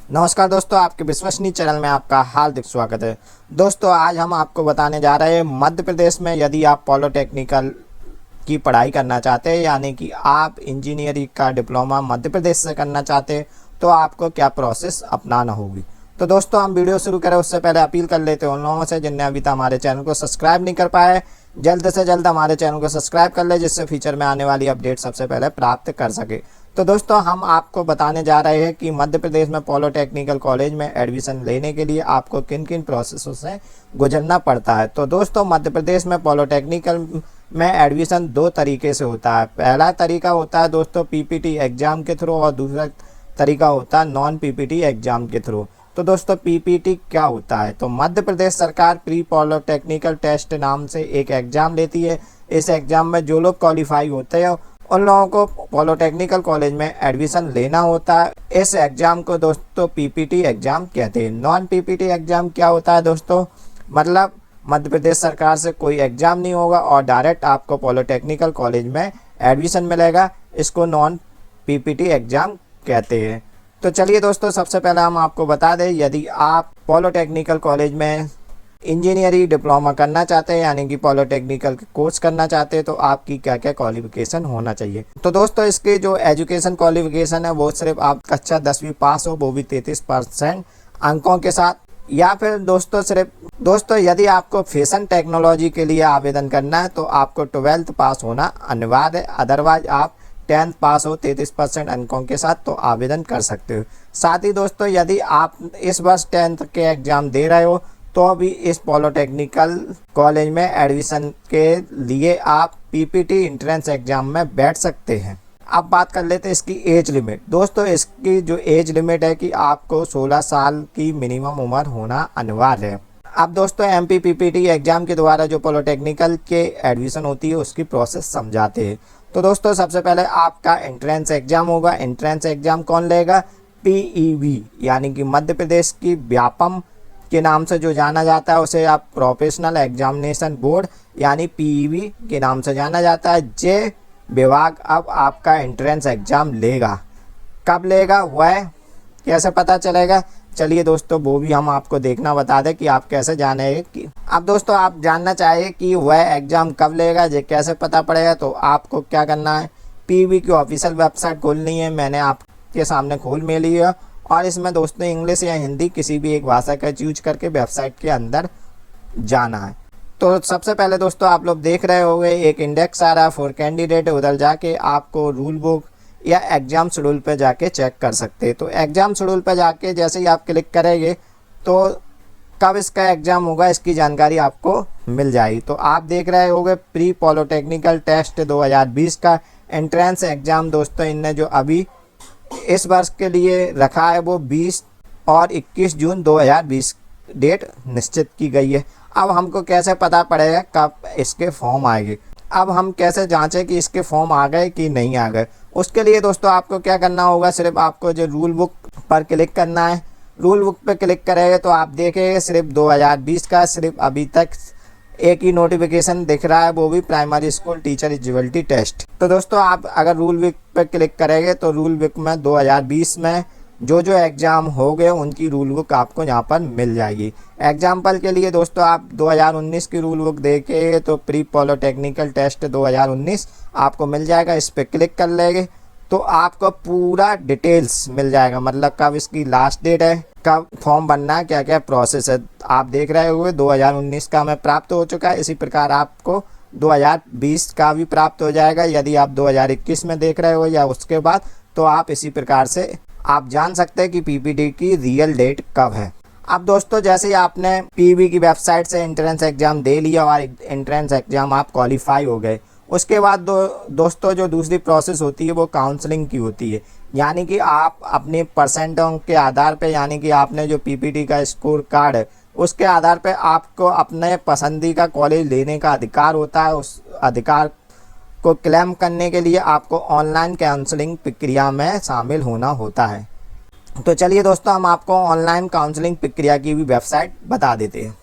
नमस्कार दोस्तों, आपके विश्वसनीय चैनल में आपका हार्दिक स्वागत है। दोस्तों, आज हम आपको बताने जा रहे हैं मध्य प्रदेश में यदि आप पॉलिटेक्निकल की पढ़ाई करना चाहते हैं, यानी कि आप इंजीनियरिंग का डिप्लोमा मध्य प्रदेश से करना चाहते हैं, तो आपको क्या प्रोसेस अपनाना होगी। तो दोस्तों, हम वीडियो शुरू करें उससे पहले अपील कर लेते हैं उन लोगों से जिनने अभी तक हमारे चैनल को सब्सक्राइब नहीं कर पाए, जल्द से जल्द हमारे चैनल को सब्सक्राइब कर ले, जिससे फ्यूचर में आने वाली अपडेट सबसे पहले प्राप्त कर सके। तो दोस्तों, हम आपको बताने जा रहे हैं कि मध्य प्रदेश में पॉलिटेक्निकल कॉलेज में एडमिशन लेने के लिए आपको किन किन प्रोसेसों से गुजरना पड़ता है। तो दोस्तों, मध्य प्रदेश में पॉलिटेक्निकल में एडमिशन दो तरीके से होता है। पहला तरीका होता है दोस्तों पीपीटी एग्जाम के थ्रू, और दूसरा तरीका होता है नॉन पीपीटी एग्जाम के थ्रू। तो दोस्तों, पीपीटी क्या होता है? तो मध्य प्रदेश सरकार प्री पॉलिटेक्निकल टेस्ट नाम से एक एग्जाम लेती है। इस एग्जाम में जो लोग क्वालिफाई होते हैं उन लोगों को पॉलिटेक्निकल कॉलेज में एडमिशन लेना होता है। इस एग्जाम को दोस्तों पीपीटी एग्जाम कहते हैं। नॉन पीपीटी एग्जाम क्या होता है दोस्तों? मतलब मध्य प्रदेश सरकार से कोई एग्जाम नहीं होगा और डायरेक्ट आपको पॉलिटेक्निकल कॉलेज में एडमिशन मिलेगा। इसको नॉन पीपीटी एग्जाम कहते हैं। तो चलिए दोस्तों, सबसे पहले हम आपको बता दें, यदि आप पॉलिटेक्निकल कॉलेज में इंजीनियरिंग डिप्लोमा करना चाहते हैं, यानी कि पॉलिटेक्निकल कोर्स करना चाहते हैं, तो आपकी क्या क्या क्वालिफिकेशन होना चाहिए। तो दोस्तों, इसकी जो एजुकेशन क्वालिफिकेशन है वो सिर्फ आप कक्षा 10वीं पास हो, वो भी 33% अंकों के साथ, या फिर दोस्तों यदि आपको फैशन टेक्नोलॉजी के लिए आवेदन करना है तो आपको 12th पास होना अनिवार्य है। अदरवाइज आप 10th पास हो 33% अंकों के साथ तो आवेदन कर सकते हो। साथ ही दोस्तों, यदि आप इस वर्ष 10th के एग्जाम दे रहे हो तो अभी इस पॉलिटेक्निकल कॉलेज में एडमिशन के लिए आप पीपीटी एंट्रेंस एग्जाम में बैठ सकते हैं। अब बात कर लेते हैं इसकी एज लिमिट। दोस्तों, इसकी जो एज लिमिट है कि आपको 16 साल की मिनिमम उम्र होना अनिवार्य है। अब दोस्तों, एमपी पीपीटी एग्जाम के द्वारा जो पॉलिटेक्निकल के एडमिशन होती है उसकी प्रोसेस समझाते हैं। तो दोस्तों, सबसे पहले आपका एंट्रेंस एग्जाम होगा। एंट्रेंस एग्जाम कौन लेगा? पीईबी, यानी कि मध्य प्रदेश की व्यापम के नाम से जो जाना जाता है उसे आप प्रोफेशनल एग्जामिनेशन बोर्ड यानी पीईबी के नाम से जाना जाता है। जे विभाग अब आपका एंट्रेंस एग्जाम लेगा। कब लेगा, वह कैसे पता चलेगा? चलिए दोस्तों, वो भी हम आपको देखना बता दें कि आप कैसे जाने कि अब दोस्तों आप जानना चाहिए कि वह एग्जाम कब लेगा, ये कैसे पता पड़ेगा। तो आपको क्या करना है, पीईबी की ऑफिशियल वेबसाइट खोलनी है। मैंने आपके सामने खोल में ली है, और इसमें दोस्तों इंग्लिश या हिंदी किसी भी एक भाषा का चूज करके वेबसाइट के अंदर जाना है। तो सबसे पहले दोस्तों आप लोग देख रहे होंगे एक इंडेक्स आ रहा है फॉर कैंडिडेट, उधर जाके आपको रूल बुक या एग्जाम शेड्यूल पे जाके चेक कर सकते हैं। तो एग्जाम शेड्यूल पे जाके जैसे ही आप क्लिक करेंगे तो कब इसका एग्जाम होगा इसकी जानकारी आपको मिल जाएगी। तो आप देख रहे होंगे प्री पॉलिटेक्निकल टेस्ट 2020 का एंट्रेंस एग्जाम दोस्तों इनने जो अभी इस वर्ष के लिए रखा है वो 20 और 21 जून 2020 डेट निश्चित की गई है। अब हमको कैसे पता पड़ेगा कब इसके फॉर्म आएंगे? अब हम कैसे जांचें कि इसके फॉर्म आ गए कि नहीं आ गए? उसके लिए दोस्तों आपको क्या करना होगा, सिर्फ आपको जो रूल बुक पर क्लिक करना है। रूल बुक पर क्लिक करेंगे तो आप देखेंगे सिर्फ 2020 का सिर्फ अभी तक एक ही नोटिफिकेशन दिख रहा है, वो भी primary school teacher eligibility test. तो दोस्तों आप अगर रूल बुक पर क्लिक करेंगे तो रूल बुक में 2020 में जो एग्ज़ाम हो गए उनकी रूल बुक आपको यहाँ पर मिल जाएगी। एग्जाम्पल के लिए दोस्तों आप 2019 की रूल बुक देखेंगे तो प्री पॉलिटेक्निकल टेस्ट 2019 आपको मिल जाएगा। इस पर क्लिक कर लेंगे तो आपको पूरा डिटेल्स मिल जाएगा, मतलब कब इसकी लास्ट डेट है, कब फॉर्म बनना है, क्या क्या प्रोसेस है। आप देख रहे होंगे 2019 का हमें प्राप्त हो चुका है, इसी प्रकार आपको 2020 का भी प्राप्त हो जाएगा। यदि आप 2021 में देख रहे हो या उसके बाद, तो आप इसी प्रकार से आप जान सकते हैं कि पीपीटी की रियल डेट कब है। अब दोस्तों, जैसे ही आपने पीबी की वेबसाइट से एंट्रेंस एग्जाम दे लिया और एंट्रेंस एग्जाम आप क्वालिफाई हो गए, उसके बाद दोस्तों जो दूसरी प्रोसेस होती है वो काउंसलिंग की होती है। यानी कि आप अपने परसेंटों के आधार पे, यानी कि आपने जो पीपीटी का स्कोर कार्ड है उसके आधार पे आपको अपने पसंदीदा कॉलेज लेने का अधिकार होता है। उस अधिकार को क्लेम करने के लिए आपको ऑनलाइन काउंसलिंग प्रक्रिया में शामिल होना होता है। तो चलिए दोस्तों, हम आपको ऑनलाइन काउंसलिंग प्रक्रिया की भी वेबसाइट बता देते हैं।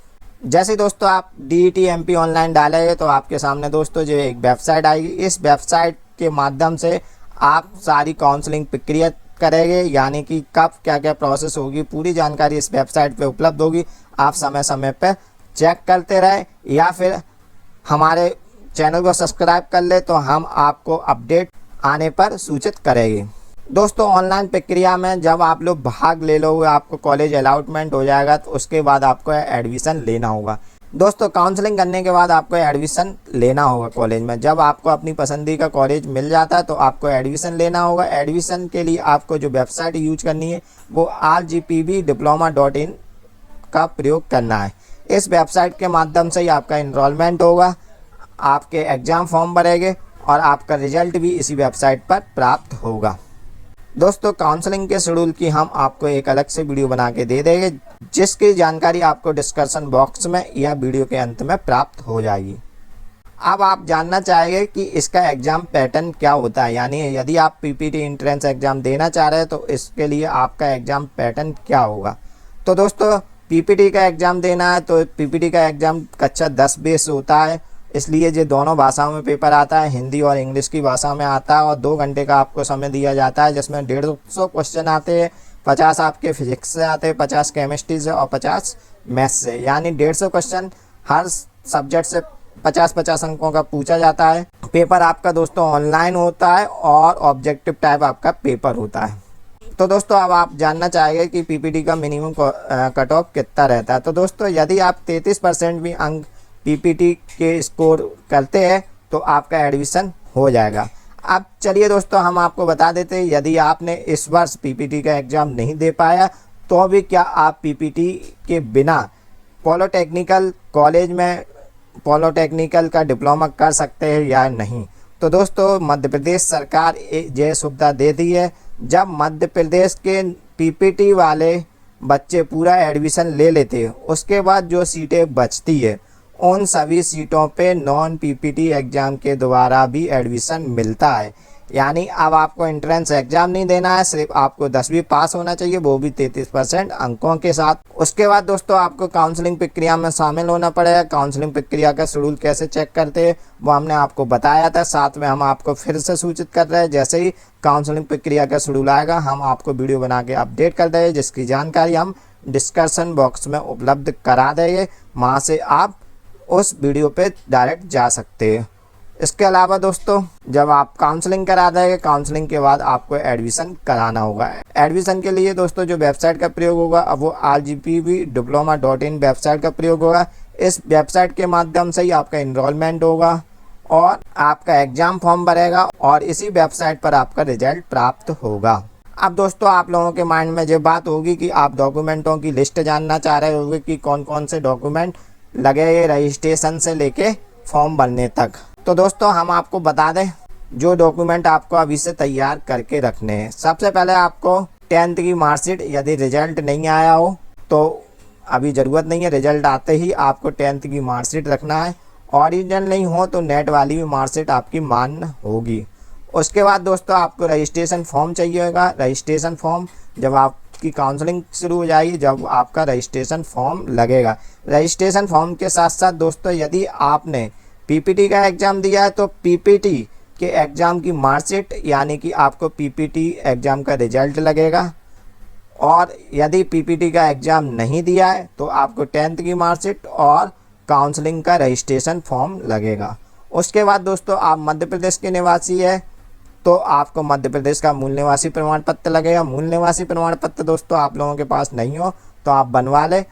जैसे दोस्तों आप DET-MP ऑनलाइन डालेंगे तो आपके सामने दोस्तों जो एक वेबसाइट आएगी। इस वेबसाइट के माध्यम से आप सारी काउंसलिंग प्रक्रिया करेंगे, यानी कि कब क्या क्या प्रोसेस होगी, पूरी जानकारी इस वेबसाइट पे उपलब्ध होगी। आप समय समय पे चेक करते रहें या फिर हमारे चैनल को सब्सक्राइब कर ले तो हम आपको अपडेट आने पर सूचित करेंगे। दोस्तों, ऑनलाइन प्रक्रिया में जब आप लोग भाग ले लोगे, आपको कॉलेज अलॉटमेंट हो जाएगा, तो उसके बाद आपको एडमिशन लेना होगा। दोस्तों, काउंसलिंग करने के बाद आपको एडमिशन लेना होगा कॉलेज में। जब आपको अपनी पसंदीदा कॉलेज मिल जाता है तो आपको एडमिशन लेना होगा। एडमिशन के लिए आपको जो वेबसाइट यूज करनी है वो rgpbdiploma.in का प्रयोग करना है। इस वेबसाइट के माध्यम से ही आपका इनरोलमेंट होगा, आपके एग्ज़ाम फॉर्म भरेंगे और आपका रिजल्ट भी इसी वेबसाइट पर प्राप्त होगा। दोस्तों, काउंसलिंग के शेड्यूल की हम आपको एक अलग से वीडियो बना के दे देंगे, जिसकी जानकारी आपको डिस्क्रिप्शन बॉक्स में या वीडियो के अंत में प्राप्त हो जाएगी। अब आप जानना चाहेंगे कि इसका एग्ज़ाम पैटर्न क्या होता है, यानी यदि आप पीपीटी एंट्रेंस एग्ज़ाम देना चाह रहे हैं तो इसके लिए आपका एग्ज़ाम पैटर्न क्या होगा। तो दोस्तों, पीपीटी का एग्ज़ाम देना है तो पीपीटी का एग्ज़ाम कक्षा 10 बेस होता है, इसलिए ये दोनों भाषाओं में पेपर आता है, हिंदी और इंग्लिश की भाषा में आता है और 2 घंटे का आपको समय दिया जाता है, जिसमें 150 क्वेश्चन आते हैं। 50 आपके फिजिक्स से आते हैं, 50 केमिस्ट्री से और 50 मैथ्स से, यानी 150 क्वेश्चन हर सब्जेक्ट से 50-50 अंकों का पूछा जाता है। पेपर आपका दोस्तों ऑनलाइन होता है और ऑब्जेक्टिव टाइप आपका पेपर होता है। तो दोस्तों, अब आप जानना चाहेंगे कि पीपीटी का मिनिमम कट ऑफ कितना रहता है। तो दोस्तों, यदि आप 33% भी अंक पीपीटी के स्कोर करते हैं तो आपका एडमिशन हो जाएगा। अब चलिए दोस्तों, हम आपको बता देते हैं, यदि आपने इस वर्ष पीपीटी का एग्ज़ाम नहीं दे पाया तो भी क्या आप पीपीटी के बिना पॉलिटेक्निकल कॉलेज में पॉलिटेक्निकल का डिप्लोमा कर सकते हैं या नहीं। तो दोस्तों, मध्य प्रदेश सरकार ये सुविधा दे दी है। जब मध्य प्रदेश के पीपीटी वाले बच्चे पूरा एडमिशन ले लेते हैं, उसके बाद जो सीटें बचती है उन सभी सीटों पे नॉन पीपीटी एग्ज़ाम के द्वारा भी एडमिशन मिलता है। यानी अब आपको एंट्रेंस एग्ज़ाम नहीं देना है, सिर्फ आपको 10वीं पास होना चाहिए, वो भी 33% अंकों के साथ। उसके बाद दोस्तों, आपको काउंसलिंग प्रक्रिया में शामिल होना पड़ेगा। काउंसलिंग प्रक्रिया का शेड्यूल कैसे चेक करते हैं वो हमने आपको बताया था, साथ में हम आपको फिर से सूचित कर रहे हैं। जैसे ही काउंसलिंग प्रक्रिया का शेड्यूल आएगा हम आपको वीडियो बना के अपडेट कर देंगे, जिसकी जानकारी हम डिस्क्रिप्शन बॉक्स में उपलब्ध करा देंगे। वहाँ से आप उस वीडियो पे डायरेक्ट जा सकते हैं। इसके अलावा दोस्तों, जब आप काउंसलिंग करा देंगे, काउंसलिंग के बाद आपको एडमिशन कराना होगा। एडमिशन के लिए दोस्तों जो वेबसाइट का प्रयोग होगा अब वो rgpbdiploma.in वेबसाइट का प्रयोग होगा। इस वेबसाइट के माध्यम से ही आपका इनरोलमेंट होगा और आपका एग्ज़ाम फॉर्म भरेगा और इसी वेबसाइट पर आपका रिजल्ट प्राप्त होगा। अब दोस्तों, आप लोगों के माइंड में ये बात होगी कि आप डॉक्यूमेंटों की लिस्ट जानना चाह रहे होंगे कि कौन कौन से डॉक्यूमेंट लगे रजिस्ट्रेशन से लेके फॉर्म भरने तक। तो दोस्तों, हम आपको बता दें जो डॉक्यूमेंट आपको अभी से तैयार करके रखने हैं। सबसे पहले आपको 10th की मार्कशीट, यदि रिजल्ट नहीं आया हो तो अभी ज़रूरत नहीं है, रिजल्ट आते ही आपको 10th की मार्कशीट रखना है। ओरिजिनल नहीं हो तो नेट वाली भी मार्कशीट आपकी मान्य होगी। उसके बाद दोस्तों, आपको रजिस्ट्रेशन फॉर्म चाहिए होगा। रजिस्ट्रेशन फॉर्म जब आपकी काउंसलिंग शुरू हो जाएगी, जब आपका रजिस्ट्रेशन फॉर्म लगेगा। रजिस्ट्रेशन फॉर्म के साथ साथ दोस्तों, यदि आपने पीपीटी का एग्ज़ाम दिया है तो पीपीटी के एग्ज़ाम की मार्कशीट, यानी कि आपको पीपीटी एग्ज़ाम का रिजल्ट लगेगा। और यदि पीपीटी का एग्ज़ाम नहीं दिया है तो आपको 10th की मार्कशीट और काउंसलिंग का रजिस्ट्रेशन फॉर्म लगेगा। उसके बाद दोस्तों, आप मध्य प्रदेश के निवासी है तो आपको मध्य प्रदेश का मूल निवासी प्रमाण पत्र लगेगा। मूल निवासी प्रमाण पत्र दोस्तों आप लोगों के पास नहीं हो तो आप बनवा लें।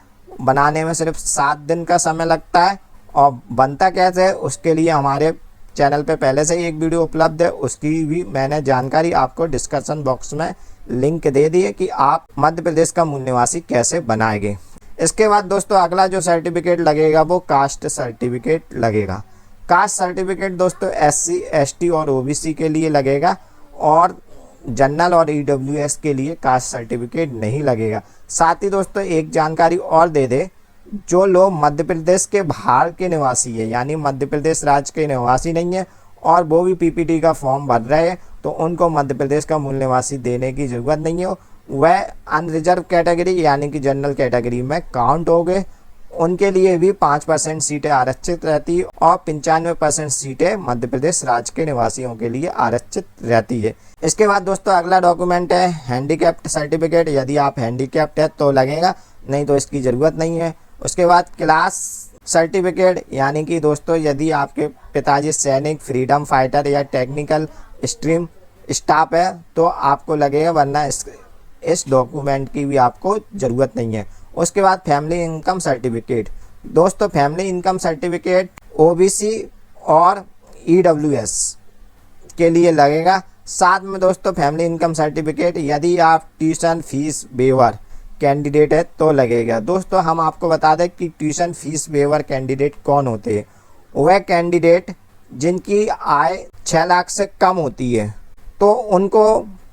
बनाने में सिर्फ 7 दिन का समय लगता है। और बनता कैसे है उसके लिए हमारे चैनल पे पहले से ही एक वीडियो उपलब्ध है, उसकी भी मैंने जानकारी आपको डिस्क्रिप्शन बॉक्स में लिंक दे दी है कि आप मध्य प्रदेश का मूल निवासी कैसे बनाएंगे। इसके बाद दोस्तों, अगला जो सर्टिफिकेट लगेगा वो कास्ट सर्टिफिकेट लगेगा। कास्ट सर्टिफिकेट दोस्तों SC ST और OBC के लिए लगेगा और जनरल और EWS के लिए कास्ट सर्टिफिकेट नहीं लगेगा। साथ ही दोस्तों, एक जानकारी और दे दे, जो लोग मध्य प्रदेश के बाहर के निवासी है, यानी मध्य प्रदेश राज्य के निवासी नहीं है और वो भी पीपीटी का फॉर्म भर रहे हैं, तो उनको मध्य प्रदेश का मूल निवासी देने की ज़रूरत नहीं है। वह अनरिजर्व कैटेगरी यानी कि जनरल कैटेगरी में काउंट हो गए। उनके लिए भी 5% सीटें आरक्षित रहती और 95% सीटें मध्य प्रदेश राज्य के निवासियों के लिए आरक्षित रहती है। इसके बाद दोस्तों अगला डॉक्यूमेंट है हैंडीकैप्ड सर्टिफिकेट। यदि आप हैंडीकैप्ड है तो लगेगा, नहीं तो इसकी ज़रूरत नहीं है। उसके बाद क्लास सर्टिफिकेट, यानी कि दोस्तों यदि आपके पिताजी सैनिक, फ्रीडम फाइटर या टेक्निकल स्ट्रीम स्टाफ है तो आपको लगेगा, वरना इस डॉक्यूमेंट की भी आपको ज़रूरत नहीं है। उसके बाद फैमिली इनकम सर्टिफिकेट। दोस्तों फैमिली इनकम सर्टिफिकेट ओबीसी और ईडब्ल्यूएस के लिए लगेगा। साथ में दोस्तों फैमिली इनकम सर्टिफिकेट यदि आप ट्यूशन फीस वेवर कैंडिडेट है तो लगेगा। दोस्तों हम आपको बता दें कि ट्यूशन फीस वेवर कैंडिडेट कौन होते हैं। वह कैंडिडेट जिनकी आय 6 लाख से कम होती है तो उनको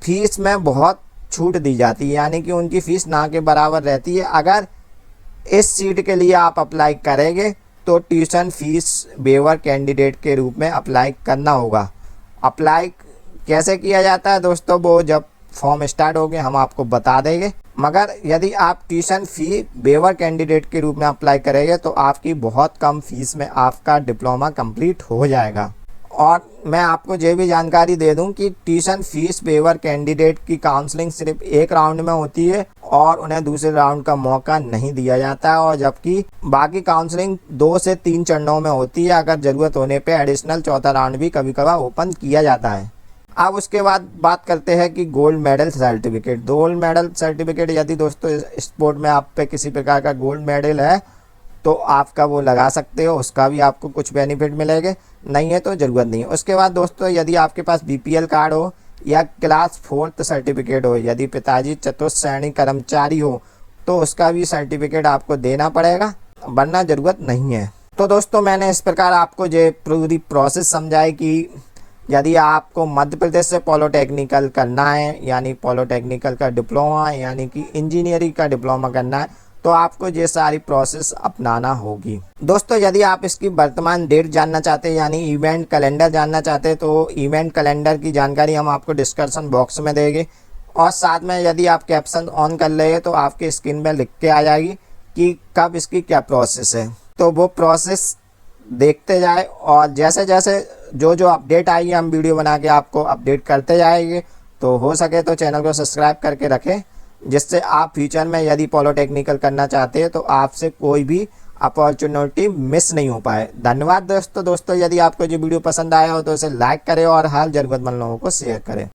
फीस में बहुत छूट दी जाती है, यानी कि उनकी फ़ीस ना के बराबर रहती है। अगर इस सीट के लिए आप अप्लाई करेंगे तो ट्यूशन फीस वेवर कैंडिडेट के रूप में अप्लाई करना होगा। अप्लाई कैसे किया जाता है दोस्तों, वो जब फॉर्म स्टार्ट होंगे हम आपको बता देंगे। मगर यदि आप ट्यूशन फ़ी वेवर कैंडिडेट के रूप में अप्लाई करेंगे तो आपकी बहुत कम फीस में आपका डिप्लोमा कंप्लीट हो जाएगा। और मैं आपको ये भी जानकारी दे दूं कि ट्यूशन फीस वेवर कैंडिडेट की काउंसलिंग सिर्फ एक राउंड में होती है और उन्हें दूसरे राउंड का मौका नहीं दिया जाता है, और जबकि बाकी काउंसलिंग 2 से 3 चरणों में होती है। अगर ज़रूरत होने पे एडिशनल चौथा राउंड भी कभी कभार ओपन किया जाता है। अब उसके बाद बात करते हैं कि gold medal certificate. Gold medal certificate, यदि दोस्तों स्पोर्ट में आप पे किसी प्रकार का गोल्ड मेडल है तो आपका वो लगा सकते हो, उसका भी आपको कुछ बेनिफिट मिलेंगे, नहीं है तो ज़रूरत नहीं है। उसके बाद दोस्तों यदि आपके पास बीपीएल कार्ड हो या क्लास 4 सर्टिफिकेट हो, यदि पिताजी चतुर्थ श्रेणी कर्मचारी हो तो उसका भी सर्टिफिकेट आपको देना पड़ेगा, वरना ज़रूरत नहीं है। तो दोस्तों मैंने इस प्रकार आपको ये पूरी प्रोसेस समझाई कि यदि आपको मध्य प्रदेश से पॉलिटेक्निकल करना है, यानी पॉलिटेक्निकल का डिप्लोमा यानी कि इंजीनियरिंग का डिप्लोमा करना है, तो आपको ये सारी प्रोसेस अपनाना होगी। दोस्तों यदि आप इसकी वर्तमान डेट जानना चाहते हैं, यानी इवेंट कैलेंडर जानना चाहते हैं, तो इवेंट कैलेंडर की जानकारी हम आपको डिस्क्रिप्शन बॉक्स में देंगे। और साथ में यदि आप कैप्शन ऑन कर ले तो आपके स्क्रीन में लिख के आ जाएगी कि कब इसकी क्या प्रोसेस है। तो वो प्रोसेस देखते जाए और जैसे जैसे जो अपडेट आएगी हम वीडियो बना के आपको अपडेट करते जाएंगे। तो हो सके तो चैनल को सब्सक्राइब करके रखें, जिससे आप फ्यूचर में यदि पॉलिटेक्निकल करना चाहते हैं तो आपसे कोई भी अपॉर्चुनिटी मिस नहीं हो पाए। धन्यवाद दोस्तों। यदि आपको ये वीडियो पसंद आया हो तो इसे लाइक करें और हर ज़रूरतमंद लोगों को शेयर करें।